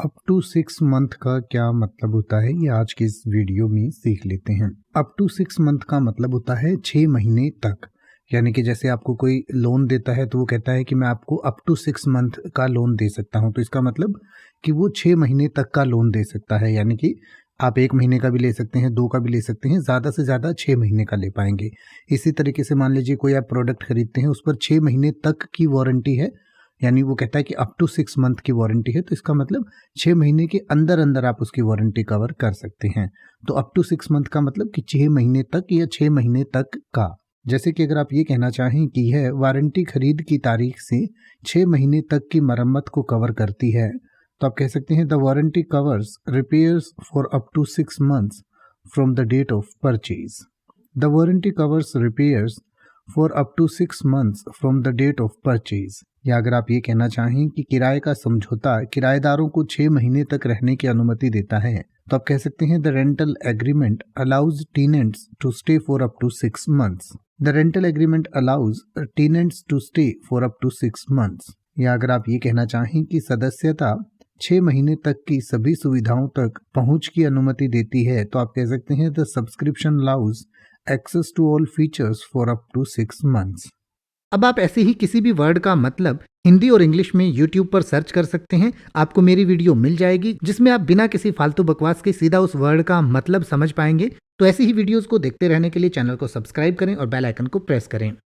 Up to 6 month का क्या मतलब होता है, ये आज की इस वीडियो में सीख लेते हैं। अप टू 6 मंथ का मतलब होता है 6 महीने तक। यानी कि जैसे आपको कोई लोन देता है तो वो कहता है कि मैं आपको अप टू 6 मंथ का लोन दे सकता हूँ, तो इसका मतलब कि वो 6 महीने तक का लोन दे सकता है। यानी कि आप 1 महीने का भी ले सकते हैं, 2 का भी ले सकते हैं, ज़्यादा से ज़्यादा 6 महीने का ले पाएंगे। इसी तरीके से मान लीजिए कोई आप प्रोडक्ट खरीदते हैं, उस पर 6 महीने तक की वारंटी है, यानी वो कहता है कि अप टू 6 मंथ की वारंटी है, तो इसका मतलब 6 महीने के अंदर अंदर आप उसकी वारंटी कवर कर सकते हैं। तो अप टू 6 मंथ का मतलब कि 6 महीने तक या 6 महीने तक का। जैसे कि अगर आप ये कहना चाहें कि यह वारंटी खरीद की तारीख से 6 महीने तक की मरम्मत को कवर करती है, तो आप कह सकते हैं the warranty covers repairs for up to 6 months from the date of purchase. The warranty covers repairs for up to 6 months from the date of purchase. या अगर आप ये कहना चाहें कि किराए का समझौता किराएदारों को 6 महीने तक रहने की अनुमति देता है, तो आप कह सकते हैं the rental agreement allows tenants to stay for up to 6 months. The rental agreement allows tenants to stay for up to 6 months. या अगर आप ये कहना चाहें कि सदस्यता 6 महीने तक की सभी सुविधाओं तक पहुंच की अनुमति देती है, तो आप कह सकते हैं the subscription allows access to all features for up to 6 months. अब आप ऐसे ही किसी भी वर्ड का मतलब हिंदी और इंग्लिश में YouTube पर सर्च कर सकते हैं। आपको मेरी वीडियो मिल जाएगी जिसमें आप बिना किसी फालतू बकवास के सीधा उस वर्ड का मतलब समझ पाएंगे। तो ऐसी ही वीडियोस को देखते रहने के लिए चैनल को सब्सक्राइब करें और बेल आइकन को प्रेस करें।